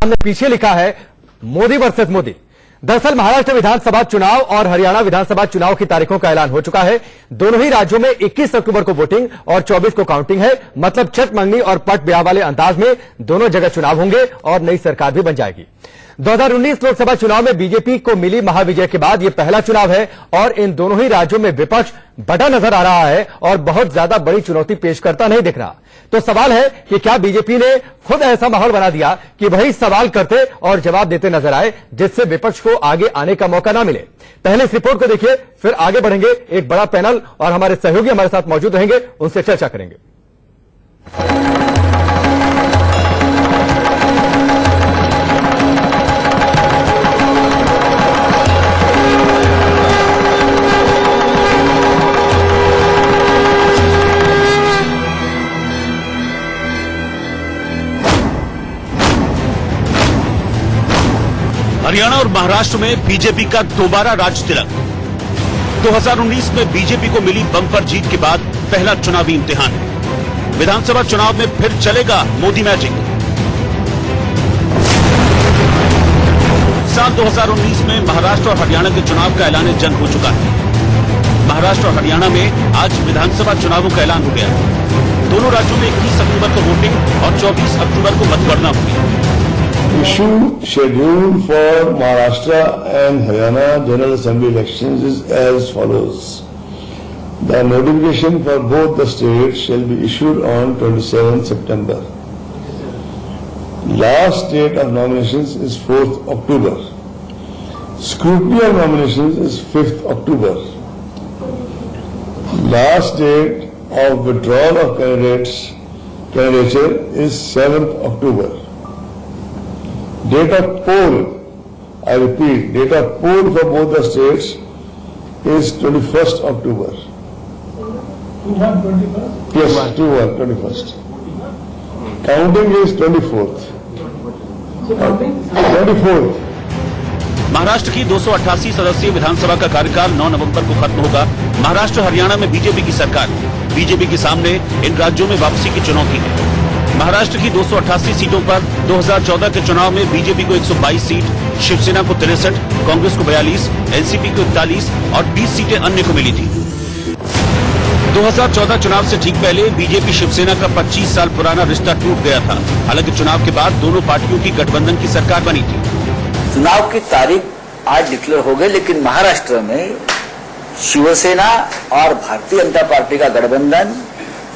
हमने पीछे लिखा है मोदी वर्सेस मोदी। दरअसल महाराष्ट्र विधानसभा चुनाव और हरियाणा विधानसभा चुनाव की तारीखों का ऐलान हो चुका है। दोनों ही राज्यों में 21 अक्टूबर को वोटिंग और 24 को काउंटिंग है। मतलब चट मंगनी और पट ब्याह वाले अंदाज में दोनों जगह चुनाव होंगे और नई सरकार भी बन जाएगी। 2019 लोकसभा चुनाव में बीजेपी को मिली महाविजय के बाद यह पहला चुनाव है और इन दोनों ही राज्यों में विपक्ष बटा नजर आ रहा है और बहुत ज्यादा बड़ी चुनौती पेश करता नहीं दिख रहा। तो सवाल है कि क्या बीजेपी ने खुद ऐसा माहौल बना दिया कि वही सवाल करते और जवाब देते नजर आए, जिससे विपक्ष को आगे आने का मौका ना मिले। पहले इस रिपोर्ट को देखिए, फिर आगे बढ़ेंगे। एक बड़ा पैनल और हमारे सहयोगी हमारे साथ मौजूद रहेंगे, उनसे चर्चा करेंगे। हरियाणा और महाराष्ट्र में बीजेपी का दोबारा राज तिलक। 2019 में बीजेपी को मिली बम्पर जीत के बाद पहला चुनावी इम्तिहान है। विधानसभा चुनाव में फिर चलेगा मोदी मैजिक। साल 2019 में महाराष्ट्र और हरियाणा के चुनाव का ऐलान जंग हो चुका है। महाराष्ट्र और हरियाणा में आज विधानसभा चुनावों का ऐलान हो गया। दोनों राज्यों में 21 अक्टूबर को वोटिंग और 24 अक्टूबर को मतगणना होगी। Issue schedule for Maharashtra and Haryana General Assembly elections is as follows. The notification for both the states shall be issued on 27 September. Last date of nominations is 4th October. Scrutiny of nominations is 5th October. Last date of withdrawal of candidature is 7th October. Date of poll, I repeat, date of poll for both the states is 21st October. 21st? Yes, 21st. Counting is 24th. 24th. Maharashtra की 288 सदस्यीय विधानसभा का कार्यकाल 9 नवंबर को खत्म होगा। महाराष्ट्र हरियाणा में BJP की सरकार। बीजेपी के सामने इन राज्यों में वापसी की चुनौती है। महाराष्ट्र की 288 सीटों पर 2014 के चुनाव में बीजेपी को 122 सीट, शिवसेना को 63, कांग्रेस को 42, एनसीपी को 41 और 20 सीटें अन्य को मिली थी। 2014 चुनाव से ठीक पहले बीजेपी शिवसेना का 25 साल पुराना रिश्ता टूट गया था। हालांकि चुनाव के बाद दोनों पार्टियों की गठबंधन की सरकार बनी थी। चुनाव की तारीख आज डिक्लेयर हो गई, लेकिन महाराष्ट्र में शिवसेना और भारतीय जनता पार्टी का गठबंधन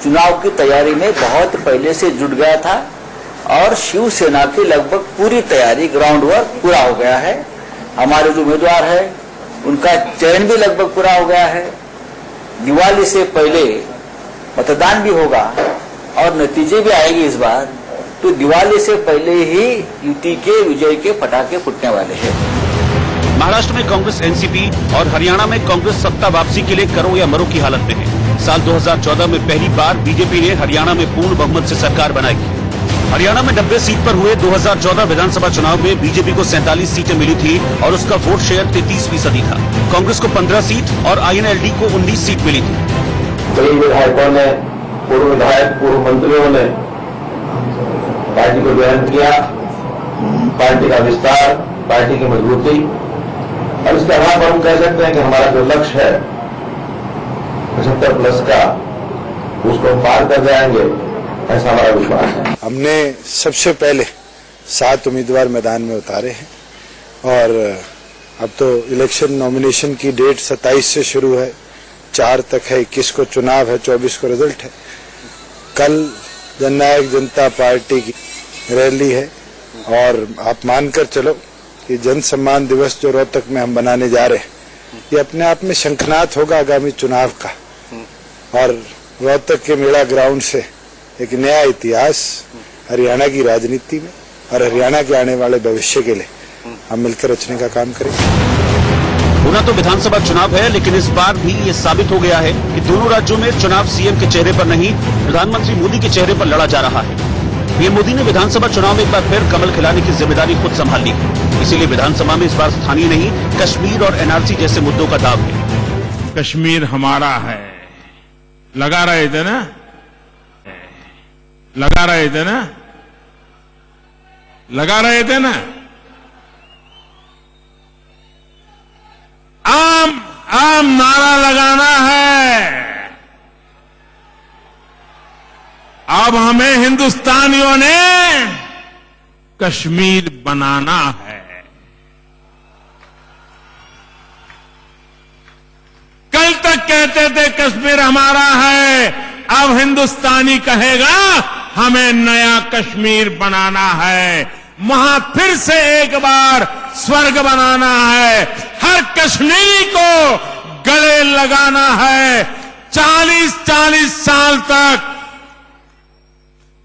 चुनाव की तैयारी में बहुत पहले से जुट गया था और शिवसेना की लगभग पूरी तैयारी, ग्राउंड वर्क पूरा हो गया है। हमारे जो उम्मीदवार है उनका चयन भी लगभग पूरा हो गया है। दिवाली से पहले मतदान भी होगा और नतीजे भी आएंगे इस बार। तो दिवाली से पहले ही युति के विजय के पटाखे फूटने वाले हैं। महाराष्ट्र में कांग्रेस एनसीपी और हरियाणा में कांग्रेस सत्ता वापसी के लिए करो या मरो की हालत में है। साल 2014 में पहली बार बीजेपी ने हरियाणा में पूर्ण बहुमत से सरकार बनाई। हरियाणा में 90 सीट पर हुए 2014 विधानसभा चुनाव में बीजेपी को 47 सीटें मिली थी और उसका वोट शेयर 33% था। कांग्रेस को 15 सीट और आईएनएलडी को 19 सीट मिली थी। कई विधायकों ने, पूर्व विधायक, पूर्व मंत्रियों ने पार्टी को ज्वाइन किया। पार्टी का विस्तार, पार्टी की मजबूती और इसके आधार पर हम कह सकते हैं कि हमारा जो लक्ष्य है 75+ का, उसको पार कर जाएंगे, ऐसा हमारा विश्वास है। हमने सबसे पहले 7 उम्मीदवार मैदान में उतारे हैं और अब तो इलेक्शन नॉमिनेशन की डेट 27 से शुरू है, 4 तक है, 21 को चुनाव है, 24 को रिजल्ट है। कल जननायक जनता पार्टी की रैली है और आप मानकर चलो कि जन सम्मान दिवस जो रोहतक में हम बनाने जा रहे हैं, ये अपने आप में शंखनाद होगा आगामी चुनाव का। और रोहतक के मेला ग्राउंड से एक नया इतिहास हरियाणा की राजनीति में और हरियाणा के आने वाले भविष्य के लिए हम मिलकर रचने का काम करेंगे। होना तो विधानसभा चुनाव है, लेकिन इस बार भी ये साबित हो गया है कि दोनों राज्यों में चुनाव सीएम के चेहरे पर नहीं, प्रधानमंत्री मोदी के चेहरे पर लड़ा जा रहा है। पीएम मोदी ने विधानसभा चुनाव में एक बार फिर कमल खिलाने की जिम्मेदारी खुद संभाल ली है। इसीलिए विधानसभा में इस बार स्थानीय नहीं, कश्मीर और एनआरसी जैसे मुद्दों का दाव है। कश्मीर हमारा है, लगा रहे थे ना लगा रहे थे ना। आम आम नारा लगाना है। अब हमें हिंदुस्तानियों ने कश्मीर बनाना है। कल तक कहते थे कश्मीर हमारा है, अब हिंदुस्तानी कहेगा हमें नया कश्मीर बनाना है। वहां फिर से एक बार स्वर्ग बनाना है। हर कश्मीरी को गले लगाना है। 40-40 साल तक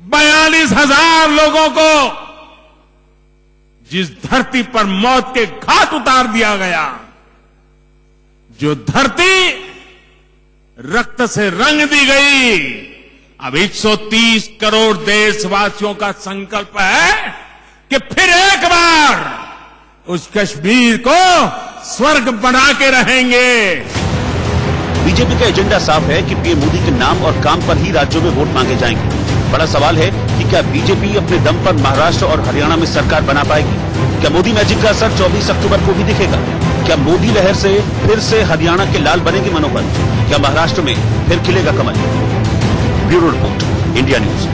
42,000 लोगों को जिस धरती पर मौत के घाट उतार दिया गया, जो धरती रक्त से रंग दी गई, अब 130 करोड़ देशवासियों का संकल्प है कि फिर एक बार उस कश्मीर को स्वर्ग बना के रहेंगे। बीजेपी का एजेंडा साफ है कि पीएम मोदी के नाम और काम पर ही राज्यों में वोट मांगे जाएंगे। बड़ा सवाल है कि क्या बीजेपी अपने दम पर महाराष्ट्र और हरियाणा में सरकार बना पाएगी? क्या मोदी मैजिक का असर 24 अक्टूबर को भी दिखेगा? क्या मोदी लहर से फिर से हरियाणा के लाल बनेंगे मनोबल? क्या महाराष्ट्र में फिर खिलेगा कमल? Bureau report, India news.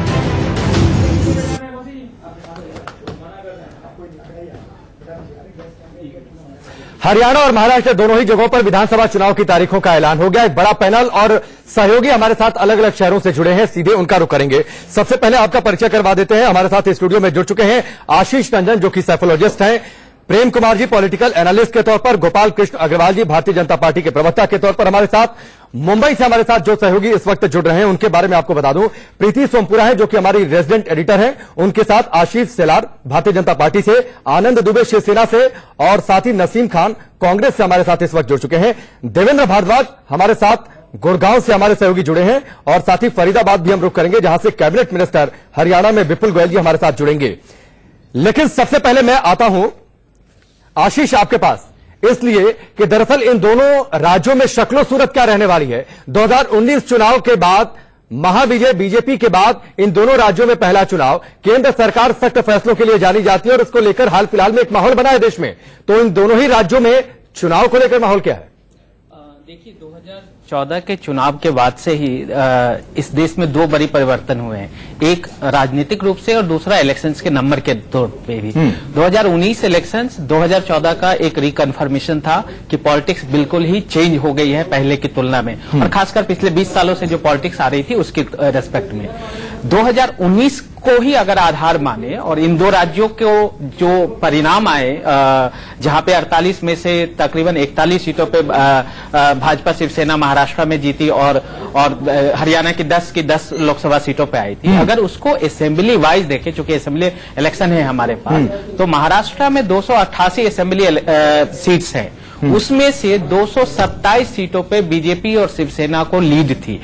Haryana और महाराष्ट्र दोनों ही जगहों पर विधानसभा चुनाव की तारीखों का ऐलान हो गया। एक बड़ा पैनल और सहयोगी हमारे साथ अलग अलग शहरों से जुड़े हैं, सीधे उनका रुख करेंगे। सबसे पहले आपका परिचय करवा देते हैं। हमारे साथ स्टूडियो में जुड़ चुके हैं आशीष टंडन, जो कि साइकोलॉजिस्ट हैं, प्रेम कुमार जी पॉलिटिकल एनालिस्ट के तौर पर, गोपाल कृष्ण अग्रवाल जी भारतीय जनता पार्टी के प्रवक्ता के तौर पर हमारे साथ, मुंबई से हमारे साथ जो सहयोगी इस वक्त जुड़ रहे हैं उनके बारे में आपको बता दूं, प्रीति सोमपुरा है जो कि हमारी रेजिडेंट एडिटर हैं, उनके साथ आशीष सेलार भारतीय जनता पार्टी से, आनंद दुबे शिवसेना से और साथ ही नसीम खान कांग्रेस से हमारे साथ इस वक्त जुड़ चुके हैं। देवेंद्र भारद्वाज हमारे साथ गुड़गांव से हमारे सहयोगी जुड़े हैं और साथ ही फरीदाबाद भी हम रुख करेंगे जहां से कैबिनेट मिनिस्टर हरियाणा में विपुल गोयल जी हमारे साथ जुड़ेंगे। लेकिन सबसे पहले मैं आता हूं आशीष आपके पास, इसलिए कि दरअसल इन दोनों राज्यों में शक्लो सूरत क्या रहने वाली है। 2019 चुनाव के बाद महाविजय बीजेपी के बाद इन दोनों राज्यों में पहला चुनाव, केंद्र सरकार सख्त फैसलों के लिए जानी जाती है और इसको लेकर हाल फिलहाल में एक माहौल बना है देश में। तो इन दोनों ही राज्यों में चुनाव को लेकर माहौल क्या है? देखिए 2014 के चुनाव के बाद से ही इस देश में दो बड़ी परिवर्तन हुए हैं, एक राजनीतिक रूप से और दूसरा इलेक्शंस के नंबर के तौर पे भी। 2019 इलेक्शंस 2014 का एक रिकन्फर्मेशन था कि पॉलिटिक्स बिल्कुल ही चेंज हो गई है पहले की तुलना में, और खासकर पिछले 20 सालों से जो पॉलिटिक्स आ रही थी उसके रेस्पेक्ट में 2019 को ही अगर आधार माने और इन दो राज्यों को जो परिणाम आए, जहां पे 48 में से तकरीबन 41 सीटों पे भाजपा शिवसेना महाराष्ट्र में जीती और हरियाणा की 10 लोकसभा सीटों पे आई थी। अगर उसको असेंबली वाइज देखें, चूंकि असेंबली इलेक्शन है हमारे पास, तो महाराष्ट्र में 288 असेंबली सीट्स हैं, उसमें से 227 सीटों पे बीजेपी और शिवसेना को लीड थी।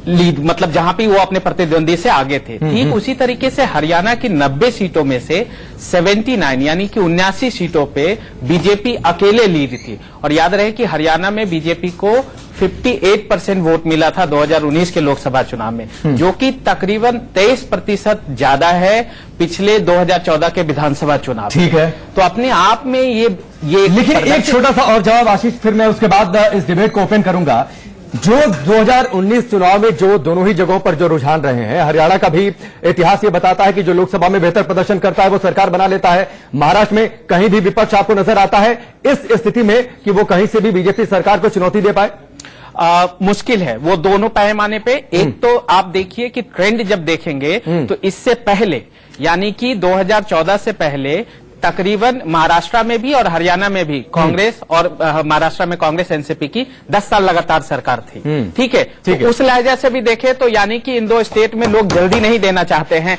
लीड मतलब जहां पे वो अपने प्रतिद्वंदी से आगे थे। ठीक उसी तरीके से हरियाणा की 90 सीटों में से 79 यानी कि 79 सीटों पे बीजेपी अकेले लीड थी। और याद रहे कि हरियाणा में बीजेपी को 58% वोट मिला था 2019 के लोकसभा चुनाव में, जो कि तकरीबन 23% ज्यादा है पिछले 2014 के विधानसभा चुनाव। ठीक है, तो अपने आप में ये लेकिन एक छोटा सा और जवाब आशीष, फिर मैं उसके बाद इस डिबेट को ओपन करूंगा। जो 2019 चुनाव में जो दोनों ही जगहों पर जो रुझान रहे हैं, हरियाणा का भी इतिहास ये बताता है कि जो लोकसभा में बेहतर प्रदर्शन करता है वो सरकार बना लेता है। महाराष्ट्र में कहीं भी विपक्ष आपको नजर आता है इस स्थिति में कि वो कहीं से भी बीजेपी सरकार को चुनौती दे पाए? मुश्किल है वो दोनों पैमाने पे। एक तो आप देखिए कि ट्रेंड जब देखेंगे तो इससे पहले यानी कि 2014 से पहले तकरीबन महाराष्ट्र में भी और हरियाणा में भी कांग्रेस और महाराष्ट्र में कांग्रेस एनसीपी की 10 साल लगातार सरकार थी। ठीक है, तो उस लहजा से भी देखें तो यानी कि इन दो स्टेट में लोग जल्दी नहीं देना चाहते हैं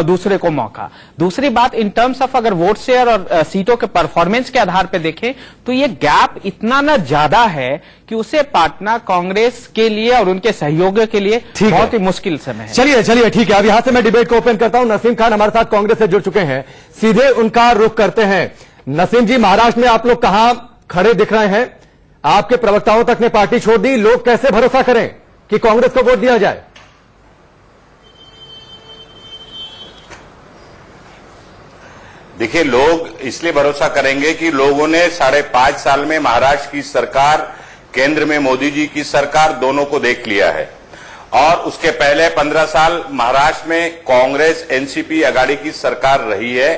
दूसरे को मौका। दूसरी बात, इन टर्म्स ऑफ अगर वोट शेयर और सीटों के परफॉर्मेंस के आधार पर देखें तो ये गैप इतना न ज्यादा है कि उसे पाटना कांग्रेस के लिए और उनके सहयोगियों के लिए बहुत ही मुश्किल समय है। चलिए ठीक है, अब यहां से मैं डिबेट को ओपन करता हूं। नसीम खान हमारे साथ कांग्रेस से जुड़ चुके हैं, सीधे उनका रुख करते हैं। नसीम जी, महाराष्ट्र में आप लोग कहां खड़े दिख रहे हैं? आपके प्रवक्ताओं तक ने पार्टी छोड़ दी, लोग कैसे भरोसा करें कि कांग्रेस को वोट दिया जाए? देखिए, लोग इसलिए भरोसा करेंगे कि लोगों ने 5.5 साल में महाराष्ट्र की सरकार, केंद्र में मोदी जी की सरकार, दोनों को देख लिया है। और उसके पहले 15 साल महाराष्ट्र में कांग्रेस एनसीपी अघाड़ी की सरकार रही है।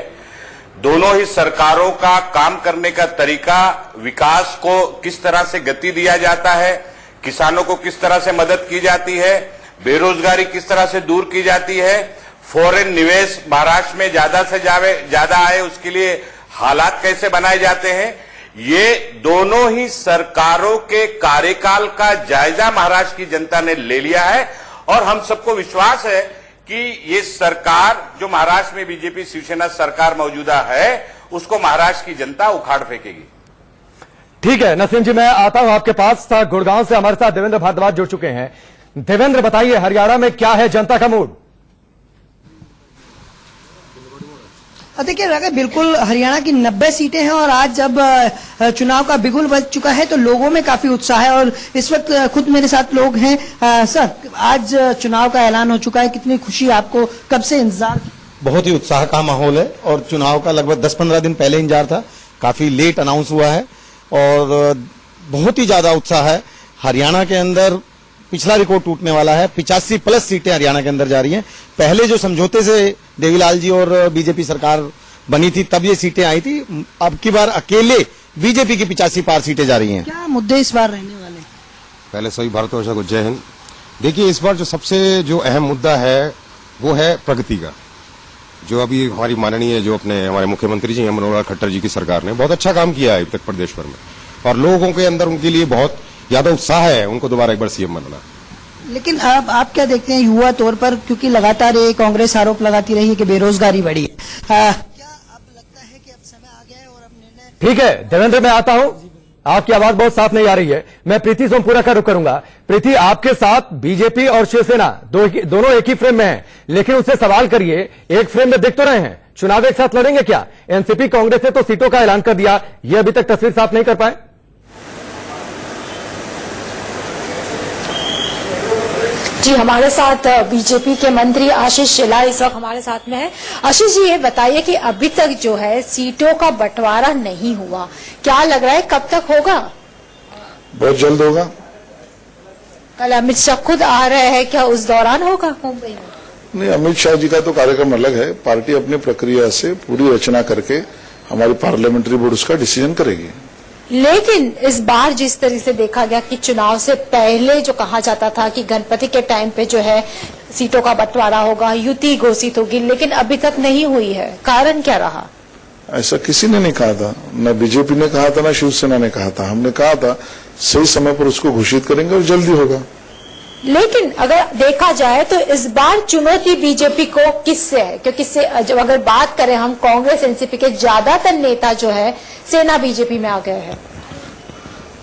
दोनों ही सरकारों का काम करने का तरीका, विकास को किस तरह से गति दिया जाता है, किसानों को किस तरह से मदद की जाती है, बेरोजगारी किस तरह से दूर की जाती है, फॉरेन निवेश महाराष्ट्र में ज्यादा से ज्यादा आए उसके लिए हालात कैसे बनाए जाते हैं, ये दोनों ही सरकारों के कार्यकाल का जायजा महाराष्ट्र की जनता ने ले लिया है। और हम सबको विश्वास है कि ये सरकार जो महाराष्ट्र में बीजेपी शिवसेना सरकार मौजूदा है, उसको महाराष्ट्र की जनता उखाड़ फेंकेगी। ठीक है नसीम जी, मैं आता हूं आपके पास। गुड़गांव से हमारे साथ देवेंद्र भारद्वाज जुड़ चुके हैं। देवेंद्र, बताइए हरियाणा में क्या है जनता का मूड? देखिए राघव, बिल्कुल हरियाणा की 90 सीटें हैं और आज जब चुनाव का बिगुल बज चुका है तो लोगों में काफी उत्साह है। और इस वक्त खुद मेरे साथ लोग हैं। सर, आज चुनाव का ऐलान हो चुका है, कितनी खुशी आपको, कब से इंतजार? बहुत ही उत्साह का माहौल है और चुनाव का लगभग 10-15 दिन पहले इंतजार था। काफी लेट अनाउंस हुआ है और बहुत ही ज्यादा उत्साह है। हरियाणा के अंदर पिछला रिकॉर्ड टूटने वाला है। 85+ सीटें हरियाणा के अंदर जा रही हैं। पहले जो समझौते से देवीलाल जी और बीजेपी सरकार बनी थी तब ये सीटें आई थी। अब की बार अकेले बीजेपी की 85 पार सीटें जा रही हैं। क्या मुद्दे इस बार रहने वाले? पहले सभी भारतवर्षों को जय हिंद। देखिए, इस बार जो सबसे अहम मुद्दा है वो है प्रगति का। जो अभी हमारी माननीय हमारे मुख्यमंत्री जी मनोहर खट्टर जी की सरकार ने बहुत अच्छा काम किया है अभी तक प्रदेश भर में, और लोगों के अंदर उनके लिए बहुत ज्यादा उत्साह है उनको दोबारा एक बार सीएम बनाना। लेकिन अब आप क्या देखते हैं युवा तौर पर, क्योंकि लगातार ये कांग्रेस आरोप लगाती रही है कि बेरोजगारी बढ़ी है, क्या अब लगता है कि अब समय आ गया है और अब निर्णय? ठीक है देवेंद्र, मैं आता हूं। आपकी आवाज बहुत साफ नहीं आ रही है। मैं प्रीति सोमपुरा का रुख करूंगा। प्रीति, आपके साथ बीजेपी और शिवसेना दोनों एक ही फ्रेम में हैं, लेकिन उससे सवाल करिए, एक फ्रेम में दिख तो रहे हैं, चुनाव एक साथ लड़ेंगे क्या? एनसीपी कांग्रेस ने तो सीटों का ऐलान कर दिया, ये अभी तक तस्वीर साफ नहीं कर पाए। जी, हमारे साथ बीजेपी के मंत्री आशीष शेलार इस वक्त हमारे साथ में है। आशीष जी, ये बताइए कि अभी तक जो है सीटों का बंटवारा नहीं हुआ, क्या लग रहा है कब तक होगा? बहुत जल्द होगा। कल अमित शाह खुद आ रहे हैं, क्या उस दौरान होगा मुंबई में? नहीं, अमित शाह जी का तो कार्यक्रम अलग है। पार्टी अपनी प्रक्रिया से पूरी रचना करके हमारी पार्लियामेंट्री बोर्ड उसका डिसीजन करेगी। लेकिन इस बार जिस तरह से देखा गया कि चुनाव से पहले जो कहा जाता था कि गणपति के टाइम पे जो है सीटों का बंटवारा होगा, युति घोषित होगी, लेकिन अभी तक नहीं हुई है, कारण क्या रहा? ऐसा किसी ने नहीं कहा था, न बीजेपी ने कहा था, न शिवसेना ने कहा था। हमने कहा था सही समय पर उसको घोषित करेंगे और जल्दी होगा। लेकिन अगर देखा जाए तो इस बार चुनौती बीजेपी को किससे है? क्योंकि जब अगर बात करें हम, कांग्रेस एनसीपी के ज्यादातर नेता जो है सेना बीजेपी में आ गए हैं।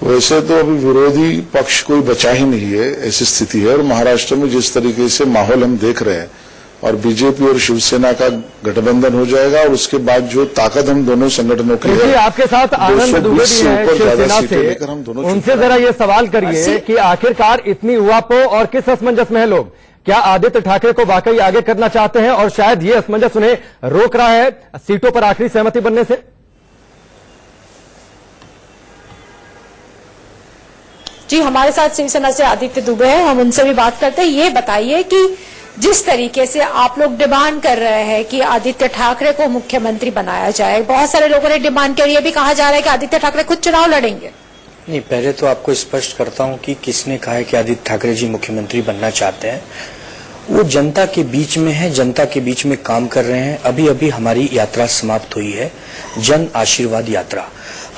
वैसे तो अभी विरोधी पक्ष कोई बचा ही नहीं है, ऐसी स्थिति है। और महाराष्ट्र में जिस तरीके से माहौल हम देख रहे हैं, और बीजेपी और शिवसेना का गठबंधन हो जाएगा, और उसके बाद जो ताकत हम दोनों संगठनों की है, आपके साथ आनंद दुबे भी हैं शिवसेना से, उनसे जरा ये सवाल करिए कि आखिरकार इतनी उहापोह और किस असमंजस में है लोग? क्या आदित्य ठाकरे को वाकई आगे करना चाहते हैं और शायद ये असमंजस उन्हें रोक रहा है सीटों पर आखिरी सहमति बनने से? जी, हमारे साथ शिवसेना से आदित्य दुबे हैं, हम उनसे भी बात करते हैं। ये बताइए कि जिस तरीके से आप लोग डिमांड कर रहे हैं कि आदित्य ठाकरे को मुख्यमंत्री बनाया जाए, बहुत सारे लोगों ने डिमांड कर, ये भी कहा जा रहा है कि आदित्य ठाकरे खुद चुनाव लड़ेंगे। नहीं, पहले तो आपको स्पष्ट करता हूं कि किसने कहा है कि आदित्य ठाकरे जी मुख्यमंत्री बनना चाहते हैं। वो जनता के बीच में है, जनता के बीच में काम कर रहे हैं। अभी अभी हमारी यात्रा समाप्त हुई है, जन आशीर्वाद यात्रा।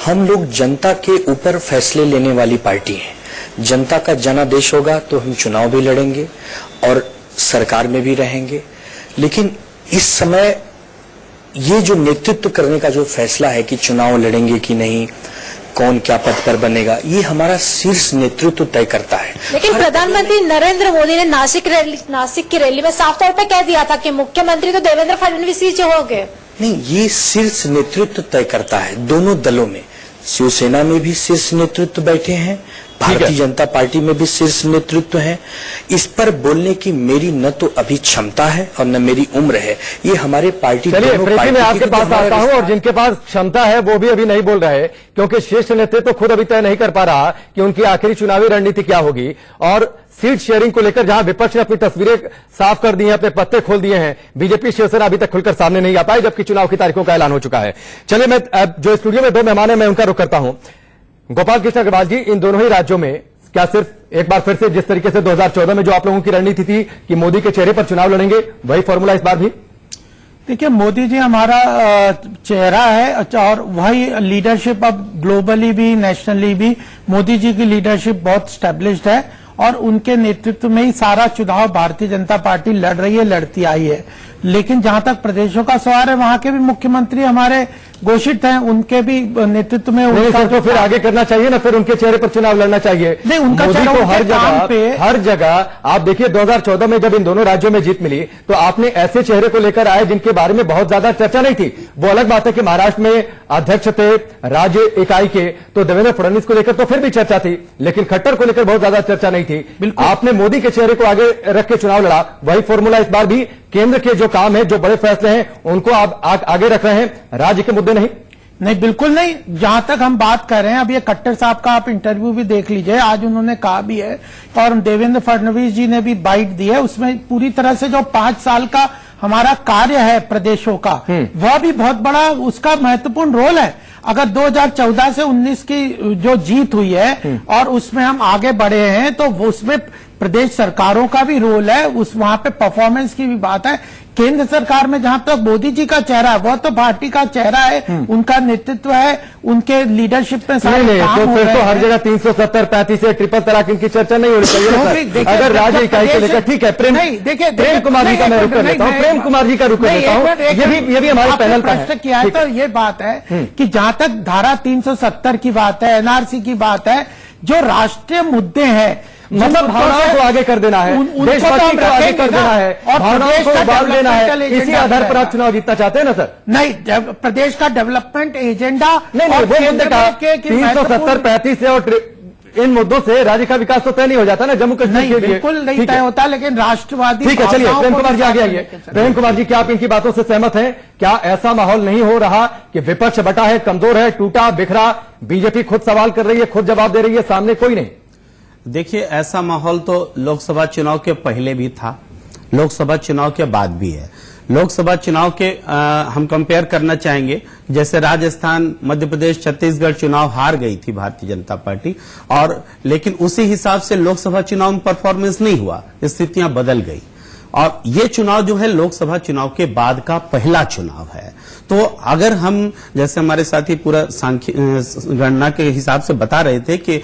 हम लोग जनता के ऊपर फैसले लेने वाली पार्टी हैं। जनता का जनादेश होगा तो हम चुनाव भी लड़ेंगे और सरकार में भी रहेंगे। लेकिन इस समय ये जो नेतृत्व करने का जो फैसला है कि चुनाव लड़ेंगे कि नहीं, कौन क्या पद पर बनेगा, ये हमारा शीर्ष नेतृत्व तय करता है। लेकिन प्रधानमंत्री नरेंद्र मोदी ने नासिक की रैली में साफ तौर पर कह दिया था कि मुख्यमंत्री तो देवेंद्र फडणवीस जी हो गए। नहीं, ये शीर्ष नेतृत्व तय करता है दोनों दलों में। शिवसेना में भी शीर्ष नेतृत्व बैठे हैं, भारतीय जनता पार्टी में भी शीर्ष नेतृत्व है। इस पर बोलने की मेरी न तो अभी क्षमता है और न मेरी उम्र है। ये हमारे पार्टी चलिए प्रीति, मैं आपके पास आता हूं, और जिनके पास क्षमता है वो भी अभी नहीं बोल रहे, क्योंकि शीर्ष नेतृत्व खुद अभी तय नहीं कर पा रहा कि उनकी आखिरी चुनावी रणनीति क्या होगी। और सीट शेयरिंग को लेकर जहां विपक्ष ने अपनी तस्वीरें साफ कर दी हैं, अपने पत्ते खोल दिए हैं, बीजेपी शिवसेना अभी तक खुलकर सामने नहीं आ पाई, जबकि चुनाव की तारीखों का ऐलान हो चुका है। चलिए, मैं जो स्टूडियो में दो मेहमान है मैं उनका रुख करता हूं। गोपाल कृष्ण अग्रवाल जी, इन दोनों ही राज्यों में क्या सिर्फ एक बार फिर से जिस तरीके से 2014 में जो आप लोगों की रणनीति थी कि मोदी के चेहरे पर चुनाव लड़ेंगे, वही फॉर्मूला इस बार भी? देखिए, मोदी जी हमारा चेहरा है और वही लीडरशिप अब ग्लोबली भी नेशनली भी मोदी जी की लीडरशिप बहुत स्टैब्लिश्ड है और उनके नेतृत्व में ही सारा चुनाव भारतीय जनता पार्टी लड़ रही है, लड़ती आई है। लेकिन जहां तक प्रदेशों का सवाल है, वहां के भी मुख्यमंत्री हमारे घोषित हैं, उनके भी नेतृत्व में उनका तो फिर आगे करना चाहिए ना, फिर उनके चेहरे पर चुनाव लड़ना चाहिए। नहीं, उनका मोदी को हर जगह आप देखिए, 2014 में जब इन दोनों राज्यों में जीत मिली तो आपने ऐसे चेहरे को लेकर आए जिनके बारे में बहुत ज्यादा चर्चा नहीं थी। वो अलग बात है कि महाराष्ट्र में अध्यक्ष थे राज्य इकाई के, तो देवेंद्र फडणवीस को लेकर तो फिर भी चर्चा थी, लेकिन खट्टर को लेकर बहुत ज्यादा चर्चा नहीं थी। आपने मोदी के चेहरे को आगे रख के चुनाव लड़ा, वही फॉर्मूला इस बार भी? केंद्र के जो काम है, जो बड़े फैसले हैं, उनको आप आगे रख रहे हैं, राज्य के मुद्दे नहीं? नहीं, बिल्कुल नहीं। जहां तक हम बात कर रहे हैं, अब ये खट्टर साहब का आप इंटरव्यू भी देख लीजिए, आज उन्होंने कहा भी है और देवेंद्र फडणवीस जी ने भी बाइट दी है, उसमें पूरी तरह से जो 5 साल का हमारा कार्य है प्रदेशों का, वह भी बहुत बड़ा उसका महत्वपूर्ण रोल है। अगर 2014 से 19 की जो जीत हुई है और उसमें हम आगे बढ़े हैं, तो उसमें प्रदेश सरकारों का भी रोल है, उस वहां पे परफॉर्मेंस की भी बात है। केंद्र सरकार में जहां तक मोदी जी का चेहरा है, वह तो पार्टी का चेहरा है, उनका नेतृत्व है, उनके लीडरशिप में सारे काम हो रहे हैं। तो हर जगह 370, 35 से ट्रिपल तलाक इनकी चर्चा नहीं होनी चाहिए। अगर राज्य इकाई को लेकर ठीक है, प्रेम कुमार जी का मैं रुक कर लेता हूँ, प्रेम कुमार जी का रुक कर लेता हूँ, ये भी हमारे पैनल का प्रश्न किया है। तो ये बात है कि जहां तक धारा 370 की बात है, एनआरसी की बात है, जो राष्ट्रीय मुद्दे हैं, मतलब भावनाओं को आगे कर देना है, देशभक्ति को आगे कर देना है, और भावनाओं को उबाल देना है, इसी आधार पर आप चुनाव जीतना चाहते हैं ना सर? नहीं, प्रदेश का डेवलपमेंट एजेंडा नहीं, वो मुद्दे का 370, 35 से और इन मुद्दों से राज्य का विकास तो तय नहीं हो जाता ना, जम्मू कश्मीर के लिए बिल्कुल नहीं तय होता, लेकिन राष्ट्रवादी। ठीक है, चलिए प्रेम कुमार जी आगे आइए। प्रेम कुमार जी, क्या आप इनकी बातों से सहमत हैं? क्या ऐसा माहौल नहीं हो रहा कि विपक्ष बटा है, कमजोर है, टूटा बिखरा, बीजेपी खुद सवाल कर रही है, खुद जवाब दे रही है, सामने कोई नहीं? देखिए, ऐसा माहौल तो लोकसभा चुनाव के पहले भी था, लोकसभा चुनाव के बाद भी है। लोकसभा चुनाव के हम कंपेयर करना चाहेंगे, जैसे राजस्थान, मध्य प्रदेश, छत्तीसगढ़ चुनाव हार गई थी भारतीय जनता पार्टी, और लेकिन उसी हिसाब से लोकसभा चुनाव में परफॉर्मेंस नहीं हुआ, स्थितियां बदल गई। और ये चुनाव जो है लोकसभा चुनाव के बाद का पहला चुनाव है। तो अगर हम, जैसे हमारे साथी पूरा गणना के हिसाब से बता रहे थे कि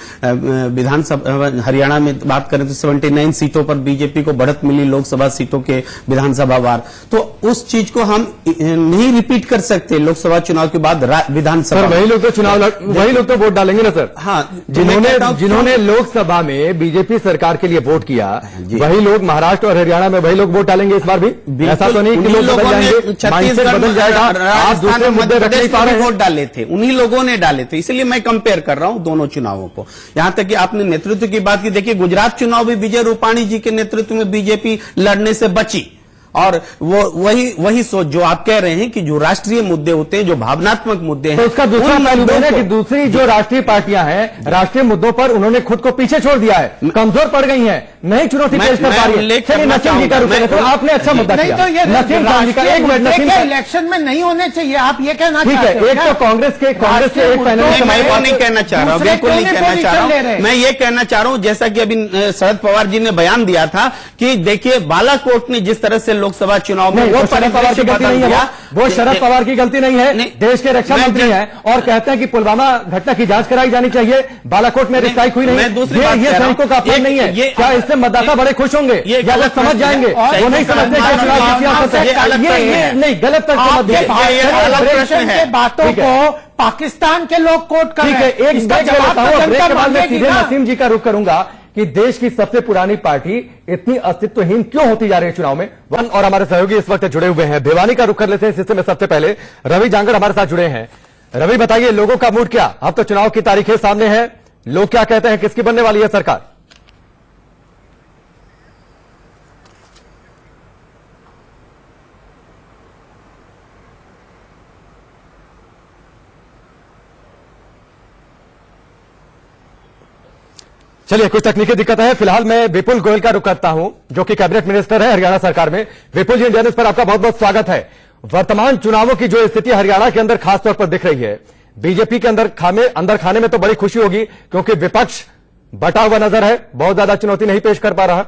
विधानसभा हरियाणा में बात करें तो 79 सीटों पर बीजेपी को बढ़त मिली लोकसभा सीटों के विधानसभा वार, तो उस चीज को हम नहीं रिपीट कर सकते लोकसभा चुनाव के बाद विधानसभा। वही लोग तो वही लोग तो वोट डालेंगे ना सर? हाँ, जिन्होंने लोकसभा में बीजेपी सरकार के लिए वोट किया, वही लोग महाराष्ट्र और हरियाणा में वही लोग वोट डालेंगे इस बार भी? ऐसा तो नहीं कि लोग बदल जाएंगे, माइंडसेट बदल जाएगा? आप दूसरे मुद्दे रख नहीं पा रहे हैं। वोट डाले थे, उन्हीं लोगों ने डाले थे, इसलिए मैं कंपेयर कर रहा हूं दोनों चुनावों को। यहां तक कि आपने नेतृत्व की बात की, देखिए गुजरात चुनाव भी विजय रूपाणी जी के नेतृत्व में बीजेपी लड़ने से बची, और वो वही सोच जो आप कह रहे हैं कि जो राष्ट्रीय मुद्दे होते हैं, जो भावनात्मक मुद्दे हैं, तो उसका दूसरा पहलू है कि दूसरी जो राष्ट्रीय पार्टियां हैं, राष्ट्रीय मुद्दों पर उन्होंने खुद को पीछे छोड़ दिया है, कमजोर पड़ गई हैं, नहीं चुनौती पेश कर पा रही है। चलिए नसीम जी का रुक करते हैं, आपने अच्छा मुद्दा किया। नसीम खान जी का एक मिनट, नसीम इलेक्शन में नहीं होने चाहिए, आप ये कहना ठीक है? एक तो कांग्रेस के एक पैनल, मैं वो नहीं कहना चाह रहा हूं, बिल्कुल नहीं कहना चाह रहा हूं। मैं ये कहना चाह रहा हूं, जैसा कि अभी शरद पवार जी ने बयान दिया था कि देखिए बालाकोट ने जिस तरह से लोकसभा चुनाव वो शरद पवार की गलती नहीं है, वो शरद पवार की गलती नहीं है, देश के रक्षा मंत्री हैं और कहते हैं कि पुलवामा घटना की जांच कराई जानी चाहिए, बालाकोट में स्ट्राइक हुई नहीं, ये सैनिकों का अपमान नहीं है। क्या इससे मतदाता बड़े खुश होंगे या लोग समझ जाएंगे? वो नहीं समझते कि चुनाव की सियासत है, ये नहीं गलत बातों को पाकिस्तान के लोग कोट कर रहे हैं। ठीक है, एक ब्रेक के बाद मैं सीधे नसीम जी का रुख करूंगा कि देश की सबसे पुरानी पार्टी इतनी अस्तित्वहीन क्यों होती जा रही है चुनाव में। और हमारे सहयोगी इस वक्त जुड़े हुए हैं, भिवानी का रुख कर लेते हैं सिलसिले में। सबसे पहले रवि जांगड़ हमारे साथ जुड़े हैं। रवि बताइए, लोगों का मूड क्या? अब तो चुनाव की तारीखें सामने है, लोग क्या कहते हैं, किसकी बनने वाली है सरकार? चलिए, कुछ तकनीकी दिक्कत है। फिलहाल मैं विपुल गोयल का रुख करता हूं, जो कि कैबिनेट मिनिस्टर है हरियाणा सरकार में। विपुल जी, इंडिया न्यूज पर आपका बहुत बहुत स्वागत है। वर्तमान चुनावों की जो स्थिति हरियाणा के अंदर खासतौर पर दिख रही है, बीजेपी के अंदर खाने में तो बड़ी खुशी होगी, क्योंकि विपक्ष बटा हुआ नजर है, बहुत ज्यादा चुनौती नहीं पेश कर पा रहा।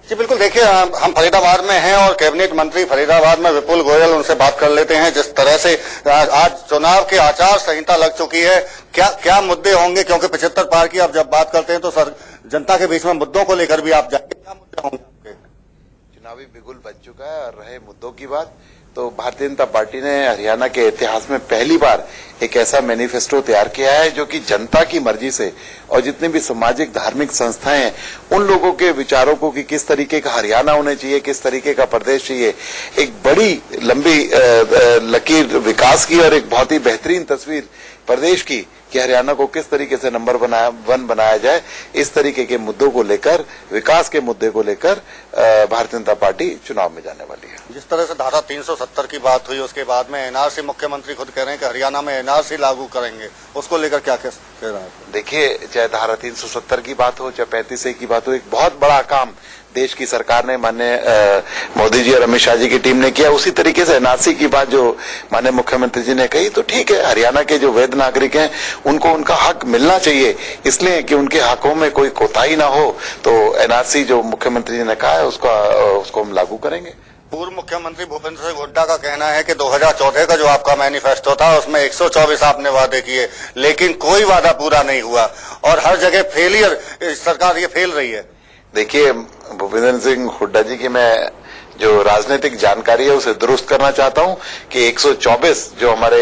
जी बिल्कुल, देखिए हम फरीदाबाद में हैं और कैबिनेट मंत्री फरीदाबाद में विपुल गोयल, उनसे बात कर लेते हैं। जिस तरह से आज चुनाव की आचार संहिता लग चुकी है, क्या क्या मुद्दे होंगे, क्योंकि 75 पार की आप जब बात करते हैं तो सर जनता के बीच में मुद्दों को लेकर भी आप जाएंगे, क्या मुद्दे होंगे आपके? चुनावी बिगुल बन चुका है और रहे मुद्दों की बात, तो भारतीय जनता पार्टी ने हरियाणा के इतिहास में पहली बार एक ऐसा मैनिफेस्टो तैयार किया है जो कि जनता की मर्जी से और जितने भी सामाजिक धार्मिक संस्थाएं हैं उन लोगों के विचारों को कि किस तरीके का हरियाणा होना चाहिए, किस तरीके का प्रदेश चाहिए, एक बड़ी लंबी लकीर विकास की और एक बहुत ही बेहतरीन तस्वीर प्रदेश की कि हरियाणा को किस तरीके से नंबर 1 बनाया जाए, इस तरीके के मुद्दों को लेकर, विकास के मुद्दे को लेकर भारतीय जनता पार्टी चुनाव में जाने वाली है। जिस तरह से धारा 370 की बात हुई, उसके बाद में एनआरसी, मुख्यमंत्री खुद कह रहे हैं कि हरियाणा में एनआरसी लागू करेंगे, उसको लेकर क्या कह रहे हैं? देखिए, चाहे धारा 370 की बात हो, चाहे 35A की बात हो, एक बहुत बड़ा काम देश की सरकार ने माननीय मोदी जी और अमित शाह जी की टीम ने किया। उसी तरीके से एनआरसी की बात जो माननीय मुख्यमंत्री जी ने कही, तो ठीक है, हरियाणा के जो वैध नागरिक हैं उनको उनका हक मिलना चाहिए, इसलिए कि उनके हकों में कोई कोताही ना हो, तो एनआरसी जो मुख्यमंत्री जी ने कहा है उसको हम लागू करेंगे। पूर्व मुख्यमंत्री भूपेंद्र सिंह हुड्डा का कहना है कि 2014 का जो आपका मैनिफेस्टो था उसमें 124 आपने वादे किए, लेकिन कोई वादा पूरा नहीं हुआ और हर जगह फेलियर, सरकार ये फेल रही है। देखिए, भूपेंद्र सिंह हुड्डा जी की मैं जो राजनीतिक जानकारी है उसे दुरुस्त करना चाहता हूं कि 124 जो हमारे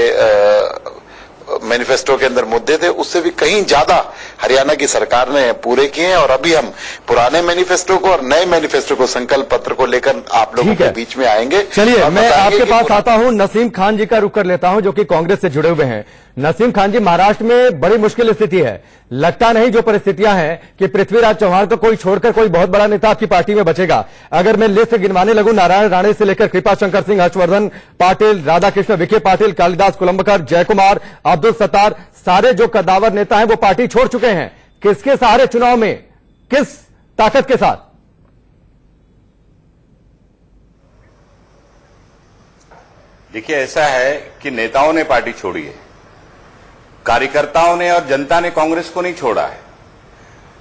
मैनिफेस्टो के अंदर मुद्दे थे उससे भी कहीं ज्यादा हरियाणा की सरकार ने पूरे किए हैं और अभी हम पुराने मैनिफेस्टो को और नए मैनिफेस्टो को, संकल्प पत्र को लेकर आप लोगों के बीच में आएंगे। चलिए, मैं आपके पास आता हूं, नसीम खान जी का रुख कर लेता हूं, जो कि कांग्रेस से जुड़े हुए हैं। नसीम खान जी, महाराष्ट्र में बड़ी मुश्किल स्थिति है, लगता नहीं जो परिस्थितियां हैं कि पृथ्वीराज चौहान को कोई छोड़कर कोई बहुत बड़ा नेता आपकी पार्टी में बचेगा। अगर मैं लिस्ट गिनवाने लगूं, नारायण राणे से लेकर कृपा शंकर सिंह, हर्षवर्धन पाटिल, राधाकृष्ण विखे पाटिल, कालिदास कोलंबकर, जयकुमार, अब्दुल सत्तार, सारे जो कद्दावर नेता हैं वो पार्टी छोड़ चुके हैं। किसके सहारे चुनाव में, किस ताकत के साथ? देखिए, ऐसा है कि नेताओं ने पार्टी छोड़ी है, कार्यकर्ताओं ने और जनता ने कांग्रेस को नहीं छोड़ा है।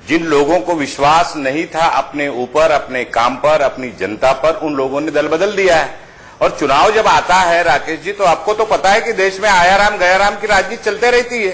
जिन लोगों को विश्वास नहीं था अपने ऊपर, अपने काम पर, अपनी जनता पर, उन लोगों ने दल बदल दिया है। और चुनाव जब आता है राकेश जी, तो आपको तो पता है कि देश में आया राम गया राम की राजनीति चलते रहती है।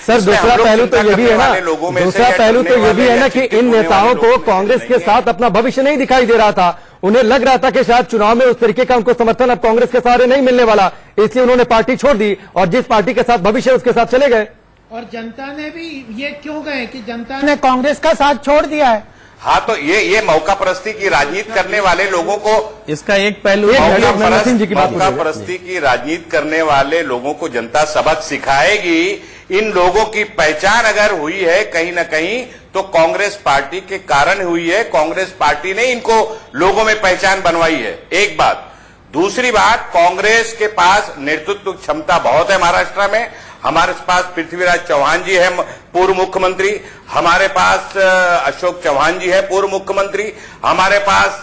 सर, दूसरा पहलू तो ये भी है ना, दूसरा पहलू तो ये भी है ना कि इन नेताओं को कांग्रेस के साथ अपना भविष्य नहीं दिखाई दे रहा था। उन्हें लग रहा था कि शायद चुनाव में उस तरीके का उनको समर्थन अब कांग्रेस के सहारे नहीं मिलने वाला, इसलिए उन्होंने पार्टी छोड़ दी और जिस पार्टी के साथ भविष्य उसके साथ चले गए। और जनता ने भी ये क्यों गए कि जनता ने कांग्रेस का साथ छोड़ दिया है? हाँ, तो ये मौका परस्ती की राजनीति करने वाले लोगों को, इसका एक पहलू, मौका परस्ती की राजनीति करने वाले लोगों को जनता सबक सिखाएगी। इन लोगों की पहचान अगर हुई है कहीं न कहीं तो कांग्रेस पार्टी के कारण हुई है। कांग्रेस पार्टी ने इनको लोगों में पहचान बनवाई है, एक बात। दूसरी बात, कांग्रेस के पास नेतृत्व क्षमता बहुत है महाराष्ट्र में। हमारे पास पृथ्वीराज चौहान जी है, पूर्व मुख्यमंत्री, हमारे पास अशोक चौहान जी है, पूर्व मुख्यमंत्री, हमारे पास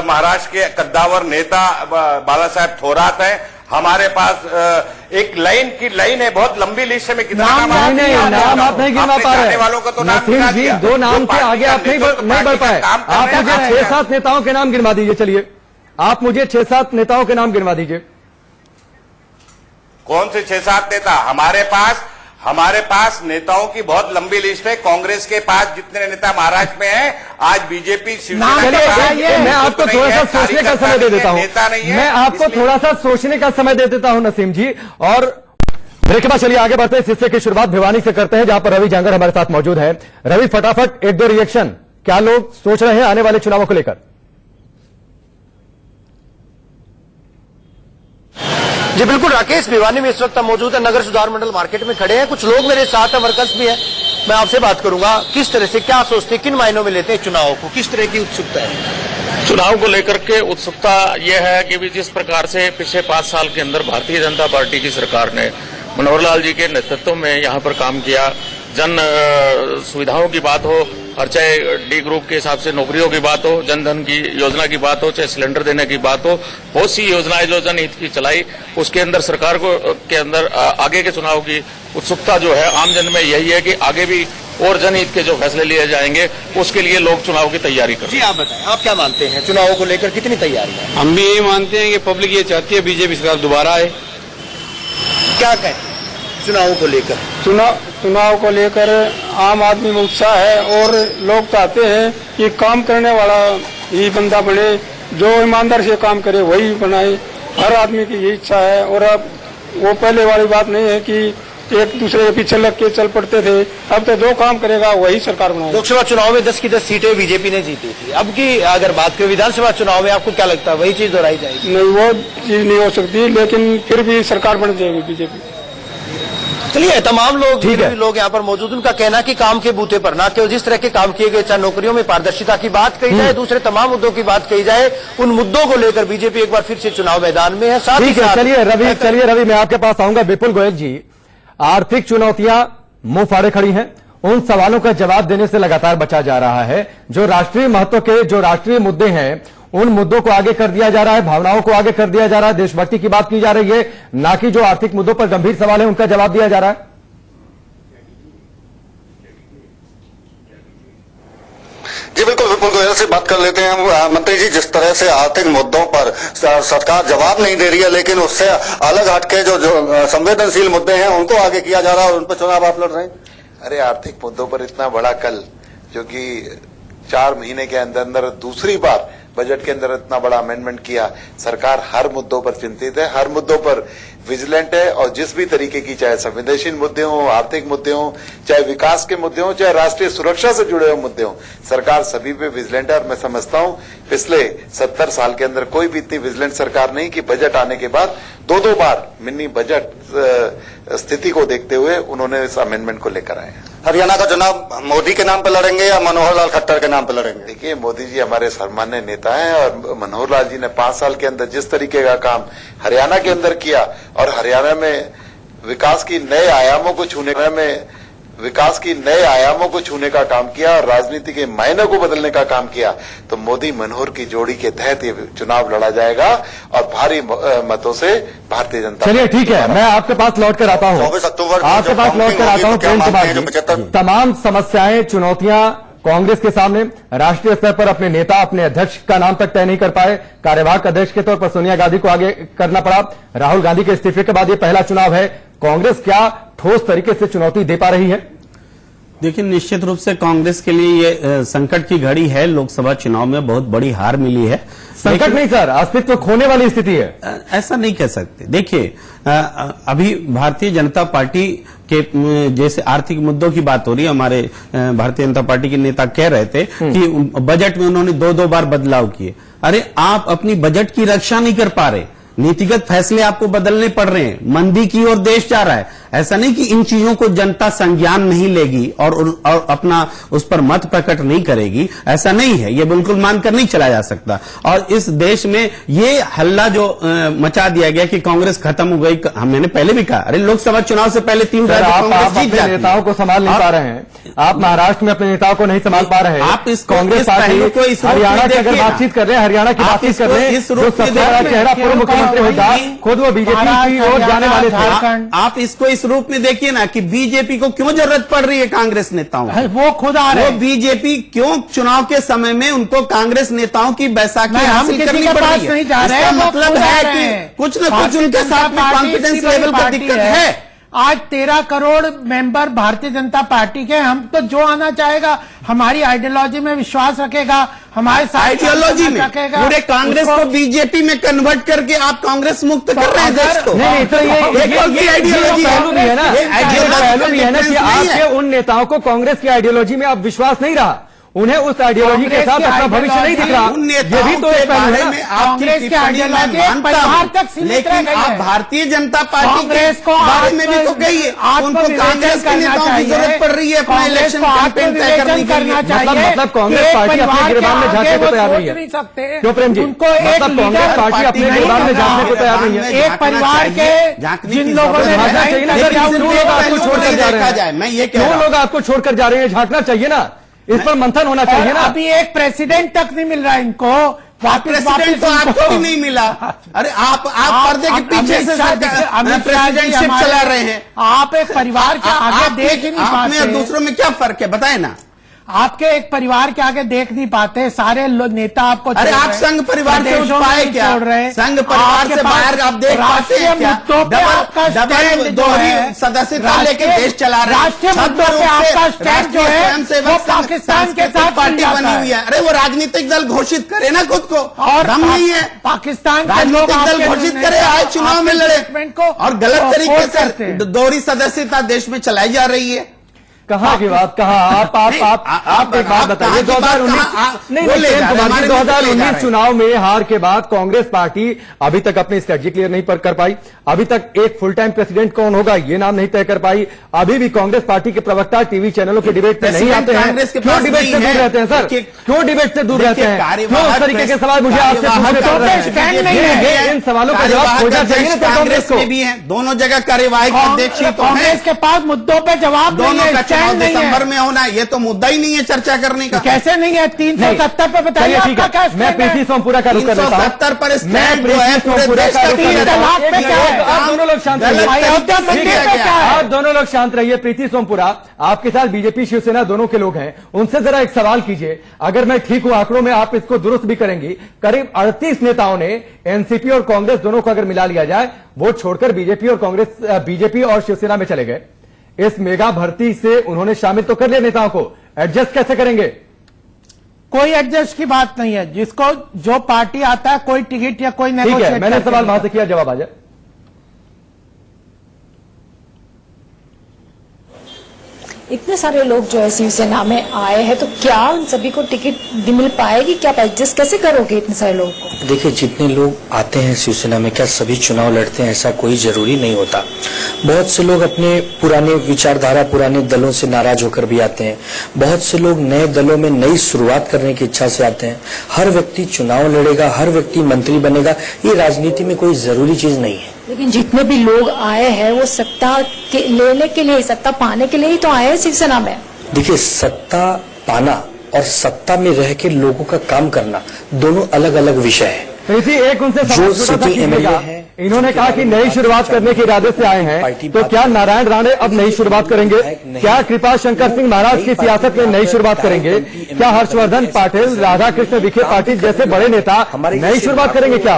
महाराष्ट्र के कद्दावर नेता बाला साहेब थोरात है, हमारे पास एक लाइन है, बहुत लंबी लिस्ट है। कितना नाम आप नहीं गिनवा पा रहे वालों का तो नाम नसीम जी, 2 नाम के आगे आप नहीं बढ़ पाए। आप मुझे 6-7 नेताओं के नाम गिनवा दीजिए। चलिए, आप मुझे 6-7 नेताओं के नाम गिनवा दीजिए। कौन से 6-7 नेता? हमारे पास नेताओं की बहुत लंबी लिस्ट है। कांग्रेस के पास जितने नेता महाराष्ट्र में हैं, आज बीजेपी मैं आपको थोड़ा सा सोचने का समय दे देता हूं, मैं आपको थोड़ा सा सोचने का समय दे देता हूं नसीम जी। और ब्रेक के बाद चलिए आगे बढ़ते हैं। इस हिस्से की शुरुआत भिवानी से करते हैं, जहां पर रवि जांगर हमारे साथ मौजूद है। रवि, फटाफट 1-2 रिएक्शन, क्या लोग सोच रहे हैं आने वाले चुनावों को लेकर? जी बिल्कुल, राकेश भिवानी में इस वक्त हम मौजूद है, नगर सुधार मंडल मार्केट में खड़े हैं। कुछ लोग मेरे साथ हैं, वर्कर्स भी हैं। मैं आपसे बात करूंगा, किस तरह से क्या सोचते हैं, किन मायनों में लेते हैं चुनाव को, किस तरह की उत्सुकता है? चुनाव को लेकर के उत्सुकता यह है कि भी जिस प्रकार से पिछले 5 साल के अंदर भारतीय जनता पार्टी की सरकार ने मनोहर लाल जी के नेतृत्व में यहाँ पर काम किया, जन सुविधाओं की बात हो और चाहे डी ग्रुप के हिसाब से नौकरियों की बात हो, जनधन की योजना की बात हो, चाहे सिलेंडर देने की बात हो, बहुत सी योजनाएं जो जनहित की चलाई, उसके अंदर सरकार को के अंदर आगे के चुनाव की उत्सुकता जो है आम जन में यही है कि आगे भी और जनहित के जो फैसले लिए जाएंगे उसके लिए लोग चुनाव की तैयारी करें। जी आप बताएं, आप क्या मानते हैं, चुनावों को लेकर कितनी तैयारी है? हम भी यही मानते हैं कि पब्लिक ये चाहती है बीजेपी सरकार दोबारा आए। क्या कहते हैं चुनावों को लेकर? चुनाव को लेकर आम आदमी में उत्साह है और लोग चाहते हैं कि काम करने वाला ही बंदा बने, जो ईमानदार से काम करे वही बनाए। हर आदमी की यही इच्छा है। और अब वो पहले वाली बात नहीं है कि एक दूसरे के पीछे लग के चल पड़ते थे। अब तो जो काम करेगा वही सरकार बनाए। लोकसभा चुनाव में 10 की 10 सीटें बीजेपी ने जीती थी। अब की अगर बात करें विधानसभा चुनाव में, आपको क्या लगता है वही चीज दोहराई जाएगी? नहीं, वो चीज नहीं हो सकती, लेकिन फिर भी सरकार बन जाएगी बीजेपी। चलिए, तमाम लोग लोग यहाँ पर मौजूद, उनका कहना कि काम के बूते पर ना केवल जिस तरह के काम किए गए, चाहे नौकरियों में पारदर्शिता की बात कही जाए, दूसरे तमाम मुद्दों की बात कही जाए, उन मुद्दों को लेकर बीजेपी एक बार फिर से चुनाव मैदान में है। साथ ही साथ चलिए रवि, मैं आपके पास आऊंगा। विपुल गोयल जी, आर्थिक चुनौतियां मुंह फाड़े खड़ी हैं, उन सवालों का जवाब देने से लगातार बचा जा रहा है। जो राष्ट्रीय महत्व के जो राष्ट्रीय मुद्दे हैं, उन मुद्दों को आगे कर दिया जा रहा है, भावनाओं को आगे कर दिया जा रहा है, देशभक्ति की बात की जा रही है, ना कि जो आर्थिक मुद्दों पर गंभीर सवाल है उनका जवाब दिया जा रहा है। जी बिल्कुल, विपुल गोयल से बात कर लेते हैं। मंत्री जी, जिस तरह से आर्थिक मुद्दों पर सरकार जवाब नहीं दे रही है, लेकिन उससे अलग हटके जो संवेदनशील मुद्दे हैं उनको आगे किया जा रहा है और उन पर चुनाव आप लड़ रहे हैं। अरे आर्थिक मुद्दों पर इतना बड़ा कल, जो कि 4 महीने के अंदर अंदर दूसरी बार बजट के अंदर इतना बड़ा अमेंडमेंट किया। सरकार हर मुद्दों पर चिंतित है, हर मुद्दों पर विजिलेंट है, और जिस भी तरीके की, चाहे संवेदनशील मुद्दे हों, आर्थिक मुद्दे हों, चाहे विकास के मुद्दे हों, चाहे राष्ट्रीय सुरक्षा से जुड़े हुए मुद्दे हों, सरकार सभी पे विजिलेंट है। और मैं समझता हूं पिछले 70 साल के अंदर कोई भी इतनी विजिलेंट सरकार नहीं कि बजट आने के बाद 2-2 बार मिनी बजट स्थिति को देखते हुए उन्होंने इस अमेंडमेंट को लेकर आए हैं। हरियाणा का चुनाव मोदी के नाम पर लड़ेंगे या मनोहर लाल खट्टर के नाम पर लड़ेंगे? देखिए, मोदी जी हमारे सम्मान्य नेता हैं, और मनोहर लाल जी ने 5 साल के अंदर जिस तरीके का काम हरियाणा के अंदर किया, और हरियाणा में विकास की नए आयामों को छूने का काम किया, और राजनीति के मायने को बदलने का काम किया, तो मोदी मनोहर की जोड़ी के तहत ये चुनाव लड़ा जाएगा और भारी मतों से भारतीय जनता। चलिए ठीक है, मैं आपके पास लौट कर आता हूं, आपके पास लौट कर आता हूं। प्रेम कुमार जी, तमाम समस्याएं, चुनौतियां कांग्रेस के सामने, राष्ट्रीय स्तर पर अपने नेता, अपने अध्यक्ष का नाम तक तय नहीं कर पाए, कार्यवाहक अध्यक्ष के तौर पर सोनिया गांधी को आगे करना पड़ा। राहुल गांधी के इस्तीफे के बाद ये पहला चुनाव है। कांग्रेस क्या ठोस तरीके से चुनौती दे पा रही है? देखिए, निश्चित रूप से कांग्रेस के लिए ये संकट की घड़ी है। लोकसभा चुनाव में बहुत बड़ी हार मिली है। संकट नहीं सर, अस्तित्व खोने वाली स्थिति है। ऐसा नहीं कह सकते। देखिए, अभी भारतीय जनता पार्टी के जैसे आर्थिक मुद्दों की बात हो रही है, हमारे भारतीय जनता पार्टी के नेता कह रहे थे कि बजट में उन्होंने 2-2 बार बदलाव किए। अरे, आप अपनी बजट की रक्षा नहीं कर पा रहे, नीतिगत फैसले आपको बदलने पड़ रहे हैं, मंदी की ओर देश जा रहा है। ऐसा नहीं कि इन चीजों को जनता संज्ञान नहीं लेगी और अपना उस पर मत प्रकट नहीं करेगी, ऐसा नहीं है। ये बिल्कुल मानकर नहीं चला जा सकता। और इस देश में ये हल्ला जो मचा दिया गया कि कांग्रेस खत्म हो गई, मैंने पहले भी कहा, अरे लोकसभा चुनाव से पहले 3 राज्य कांग्रेस जीत जाती है। नेताओं को संभाल नहीं पा रहे हैं आप, महाराष्ट्र में अपने नेताओं को नहीं संभाल पा रहे हैं आप। इस कांग्रेस पार्टी को हरियाणा की अगर बातचीत कर रहे हैं, हरियाणा की बातचीत कर रहे हैं, जो सबसे बड़ा चेहरा पूर्व मुख्यमंत्री होगा, खुद वो बीजेपी की ओर जाने वाले थे। आप इसको इस रूप में देखिए ना कि बीजेपी को क्यों जरूरत पड़ रही है कांग्रेस नेताओं की। वो खुद आ रहे हैं। वो बीजेपी क्यों चुनाव के समय में उनको कांग्रेस नेताओं की बैसाखी हासिल करनी पड़ रही है? इसका मतलब है कि कुछ न कुछ उनके साथ में कॉन्फिडेंस लेवल का दिक्कत है। आज 13 करोड़ मेंबर भारतीय जनता पार्टी के, हम तो जो आना चाहेगा, हमारी आइडियोलॉजी में विश्वास रखेगा, हमारे साथ आइडियोलॉजी में पूरे कांग्रेस को बीजेपी में कन्वर्ट करके आप कांग्रेस मुक्त कर रहे हैं देश को। नहीं, तो ये आइडियोलॉजी पहलू भी है ना, पहलू भी है ना कि आपके उन नेताओं को कांग्रेस की आइडियोलॉजी में अब विश्वास नहीं रहा, उन्हें उस आइडियोलॉजी के साथ अपना भविष्य नहीं दिख रहा। ये भी तो एक पहलू है। कांग्रेस के आइडियोलॉजी परिवार तक सीमित रह गई है। आप भारतीय जनता पार्टी के बारे में भी तो कहिए, उनको कांग्रेस के नेताओं की जरूरत पड़ रही है अपना इलेक्शन कैंपेन तय करने के लिए। मतलब कांग्रेस पार्टी अपने गिरबान में झांकने को तैयार नहीं है। क्यों प्रेम जी? मतलब कांग्रेस पार्टी अपने गिरबान में झांकने को तैयार नहीं है। एक परिवार के जिन लोगों ने आपको छोड़कर जा रहे हैं, मैं ये क्यों लोग आपको छोड़कर जा रहे हैं? झांकना चाहिए ना, इस पर मंथन होना चाहिए ना। अभी एक प्रेसिडेंट तक नहीं मिल रहा है इनको। प्रेसिडेंट तो आपको भी नहीं मिला। अरे आप पर्दे के पीछे से प्रेसिडेंटशिप चला रहे हैं। आप एक परिवार के आगे देख ही नहीं पाते। आप में और दूसरों में क्या फर्क है बताए ना। आपके एक परिवार के आगे देख नहीं पाते, सारे नेता आपको अरे आप संघ परिवार से उठ पाए क्या? संघ परिवार से बाहर आप देख पाते हैं क्या? डबल दोहरी सदस्यता लेके देश चला रहे हैं। राष्ट्रीय मुद्दों पे आपका स्टैंड जो है वो पाकिस्तान के साथ पार्टी बनी हुई है। अरे वो राजनीतिक दल घोषित करे ना खुद को, और दम नहीं है। पाकिस्तान राजनीतिक दल घोषित करे, आए चुनाव में लड़े, और गलत तरीके से दोहरी सदस्यता देश में चलाई जा रही है। कहाँ की बात कहाँ? आप एक बात बताइए। 2019 चुनाव में हार के बाद कांग्रेस पार्टी अभी तक अपनी स्ट्रेटजी क्लियर नहीं कर पाई। अभी तक एक फुल टाइम प्रेसिडेंट कौन होगा ये नाम नहीं तय कर पाई। अभी भी कांग्रेस पार्टी के प्रवक्ता टीवी चैनलों के डिबेट में नहीं आते हैं। क्यों डिबेट से दूर रहते हैं सर? क्यों डिबेट से दूर रहते हैं? क्यों उस तरीके के सवाल मुझे आपसे इन सवालों का जवाब खोजना चाहिए ना। कांग्रेस में भी है, दोनों जगह कार्यवाही अध्यक्ष कांग्रेस के पास मुद्दों पर जवाब दोनों का दिसंबर में होना, ये तो मुद्दा ही नहीं है चर्चा करने का। कैसे नहीं है? 370 पे बताइए। ठीक है, मैं प्रीति सोमपुरा का रुख कर लेता हूं। 370 पर स्टैंड जो है पूरे देश का 3 तलाक पे क्या है? आप दोनों लोग शांत रहिए। आप दोनों लोग शांत रहिए। प्रीति सोमपुरा, आपके साथ बीजेपी शिवसेना दोनों के लोग हैं, उनसे जरा एक सवाल कीजिए। अगर मैं ठीक हूं आंकड़ों में, आप इसको दुरुस्त भी करेंगी, करीब 38 नेताओं ने एनसीपी और कांग्रेस दोनों को अगर मिला लिया जाए, वो छोड़कर बीजेपी और शिवसेना में चले गए। इस मेगा भर्ती से उन्होंने शामिल तो कर लिया नेताओं को, एडजस्ट कैसे करेंगे? कोई एडजस्ट की बात नहीं है। जिसको जो पार्टी आता है, कोई टिकट या कोई ठीक है, मैंने सवाल वहां से किया, जवाब आ जाए। इतने सारे लोग जो है शिवसेना में आए हैं, तो क्या उन सभी को टिकट मिल पाएगी? क्या आप एडजस्ट कैसे करोगे इतने सारे लोगों को? देखिए, जितने लोग आते हैं शिवसेना में, क्या सभी चुनाव लड़ते हैं? ऐसा कोई जरूरी नहीं होता। बहुत से लोग अपने पुराने विचारधारा, पुराने दलों से नाराज होकर भी आते हैं। बहुत से लोग नए दलों में नई शुरुआत करने की इच्छा से आते हैं। हर व्यक्ति चुनाव लड़ेगा, हर व्यक्ति मंत्री बनेगा, ये राजनीति में कोई जरूरी चीज नहीं है। लेकिन जितने भी लोग आए हैं वो सत्ता लेने के लिए, सत्ता पाने के लिए ही तो आए हैं शिवसेना में। देखिए, सत्ता पाना और सत्ता में रह के लोगों का काम करना दोनों अलग अलग विषय है। एक उनसे जो सिटी एमएलए है, इन्होंने कहा कि नई शुरुआत करने के इरादे से आए हैं, तो क्या नारायण राणे अब नई शुरुआत करेंगे? क्या कृपा शंकर सिंह महाराज की सियासत में नई शुरुआत करेंगे? क्या हर्षवर्धन पाटिल, राधाकृष्ण विखे पाटिल जैसे बड़े नेता नई शुरुआत करेंगे क्या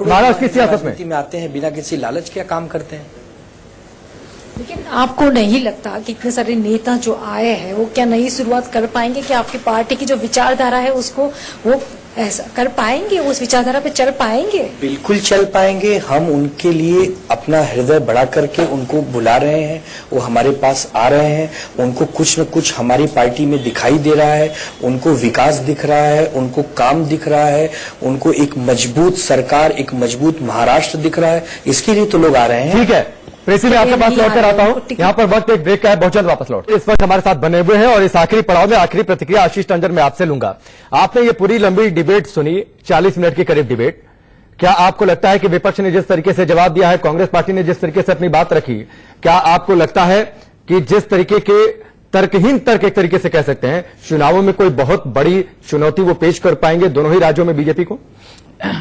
महाराष्ट्र की सियासत में? आते हैं बिना किसी लालच के काम करते हैं। लेकिन आपको नहीं लगता कि इतने सारे नेता जो आए हैं वो क्या नई शुरुआत कर पाएंगे? क्या आपकी पार्टी की जो विचारधारा है उसको वो ऐसा कर पाएंगे? उस विचारधारा पे चल पाएंगे? बिल्कुल चल पाएंगे। हम उनके लिए अपना हृदय बढ़ा करके उनको बुला रहे हैं, वो हमारे पास आ रहे हैं। उनको कुछ न कुछ हमारी पार्टी में दिखाई दे रहा है, उनको विकास दिख रहा है, उनको काम दिख रहा है, उनको एक मजबूत सरकार, एक मजबूत महाराष्ट्र दिख रहा है। इसके लिए तो लोग आ रहे हैं। ठीक है, प्रेसी मैं आपके पास लौट कर आता हूं। यहाँ पर वक्त एक ब्रेक का है, बहुत जल्द वापस लौट। इस वक्त हमारे साथ बने हुए हैं और इस आखिरी पड़ाव में आखिरी प्रतिक्रिया आशीष टंडन मैं आपसे लूंगा। आपने ये पूरी लंबी डिबेट सुनी, 40 मिनट के करीब डिबेट। क्या आपको लगता है कि विपक्ष ने जिस तरीके से जवाब दिया है, कांग्रेस पार्टी ने जिस तरीके से अपनी बात रखी, क्या आपको लगता है कि जिस तरीके के तर्कहीन तर्क एक तरीके से कह सकते हैं, चुनावों में कोई बहुत बड़ी चुनौती वो पेश कर पाएंगे दोनों ही राज्यों में बीजेपी को?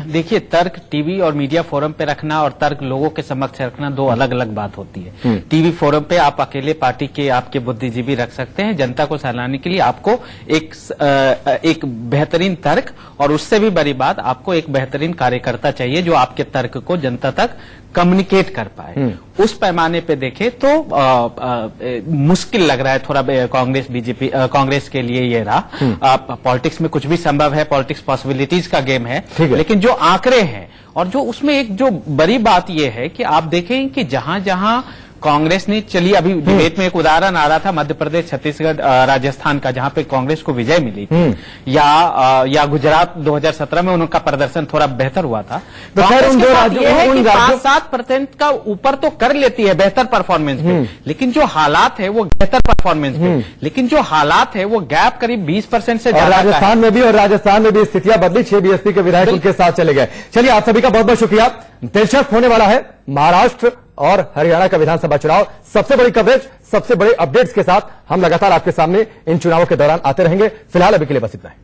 देखिए, तर्क टीवी और मीडिया फोरम पे रखना और तर्क लोगों के समक्ष रखना दो अलग अलग बात होती है। टीवी फोरम पे आप अकेले पार्टी के आपके बुद्धिजीवी रख सकते हैं, जनता को सहलाने के लिए आपको एक बेहतरीन तर्क, और उससे भी बड़ी बात, आपको एक बेहतरीन कार्यकर्ता चाहिए जो आपके तर्क को जनता तक कम्युनिकेट कर पाए। उस पैमाने पे देखें तो मुश्किल लग रहा है थोड़ा कांग्रेस के लिए ये रहा। पॉलिटिक्स में कुछ भी संभव है, पॉलिटिक्स पॉसिबिलिटीज का गेम है, लेकिन जो आंकड़े हैं और जो उसमें एक जो बड़ी बात यह है कि आप देखें कि जहां जहां कांग्रेस ने, चलिए अभी डिबेट में एक उदाहरण आ रहा था मध्य प्रदेश, छत्तीसगढ़, राजस्थान का, जहां पे कांग्रेस को विजय मिली थी, या गुजरात 2017 में उनका प्रदर्शन थोड़ा बेहतर हुआ था। तो खैर उन दो राज्यों 5-7% का ऊपर तो कर लेती है बेहतर परफॉर्मेंस पे, लेकिन जो हालात है वो बेहतर परफॉर्मेंस पे, लेकिन जो हालात है वो गैप करीब 20% से ज्यादा। राजस्थान में भी स्थितियां बदली, 6 बीएसपी के विधायक उनके साथ चले गए। चलिए आप सभी का बहुत बहुत शुक्रिया। दिलचस्प होने वाला है महाराष्ट्र और हरियाणा का विधानसभा चुनाव। सबसे बड़ी कवरेज, सबसे बड़े अपडेट्स के साथ हम लगातार आपके सामने इन चुनावों के दौरान आते रहेंगे। फिलहाल अभी के लिए बस इतना है।